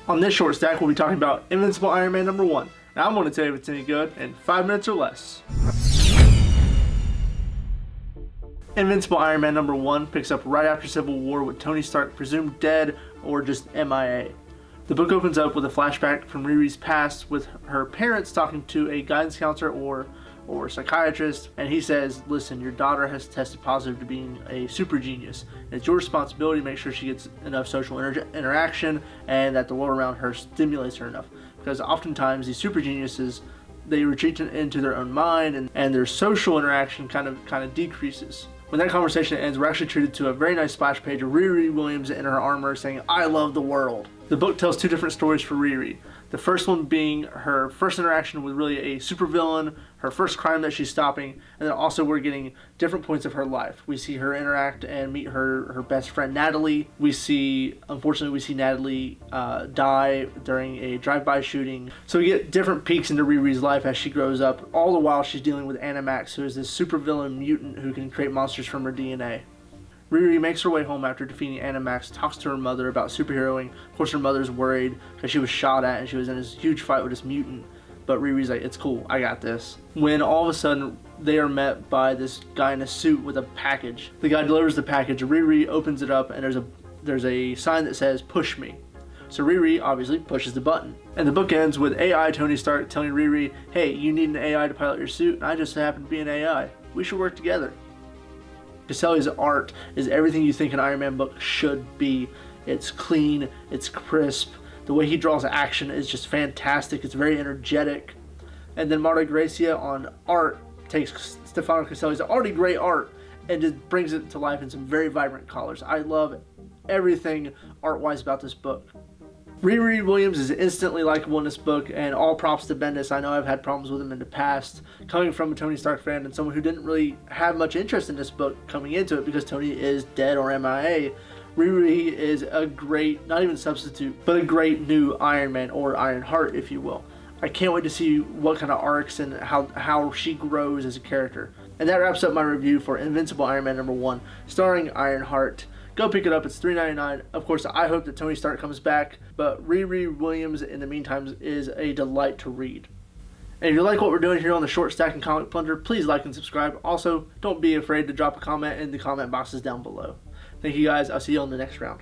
On this short stack, we'll be talking about Invincible Iron Man #1. Now I'm going to tell you if it's any good in 5 minutes or less. Invincible Iron Man #1 picks up right after Civil War with Tony Stark presumed dead or just MIA. The book opens up with a flashback from Riri's past with her parents talking to a guidance counselor or psychiatrist, and he says, listen, your daughter has tested positive to being a super genius, and it's your responsibility to make sure she gets enough social interaction and that the world around her stimulates her enough, because oftentimes these super geniuses, they retreat into their own mind and their social interaction kind of decreases. When that conversation ends, we're actually treated to a very nice splash page of Riri Williams in her armor saying, I love the world. The book tells 2 different stories for Riri. The first one being her first interaction with really a supervillain, her first crime that she's stopping, and then also we're getting different points of her life. We see her interact and meet her best friend Natalie. Unfortunately, we see Natalie die during a drive-by shooting. So we get different peeks into Riri's life as she grows up, all the while she's dealing with Animax, who is this supervillain mutant who can create monsters from her DNA. Riri makes her way home after defeating Animax, talks to her mother about superheroing. Of course, her mother's worried because she was shot at and she was in this huge fight with this mutant. But Riri's like, it's cool, I got this. When all of a sudden, they are met by this guy in a suit with a package. The guy delivers the package, Riri opens it up, and there's a sign that says, push me. So Riri obviously pushes the button. And the book ends with AI Tony Stark telling Riri, hey, you need an AI to pilot your suit, and I just happen to be an AI. We should work together. Casselli's art is everything you think an Iron Man book should be. It's clean, it's crisp, the way he draws action is just fantastic, it's very energetic. And then Marta Gracia on art takes Stefano Casselli's already great art and just brings it to life in some very vibrant colors. I love everything art-wise about this book. Riri Williams is instantly likable in this book, and all props to Bendis. I know I've had problems with him in the past, coming from a Tony Stark fan and someone who didn't really have much interest in this book coming into it because Tony is dead or MIA. Riri is a great, not even substitute, but a great new Iron Man, or Iron Heart, if you will. I can't wait to see what kind of arcs and how she grows as a character. And that wraps up my review for Invincible Iron Man #1, starring Iron Heart. Go pick it up, it's $3.99. Of course, I hope that Tony Stark comes back, but Riri Williams in the meantime is a delight to read. And if you like what we're doing here on the Short Stack and Comic Plunder, please like and subscribe. Also, don't be afraid to drop a comment in the comment boxes down below. Thank you guys, I'll see you on the next round.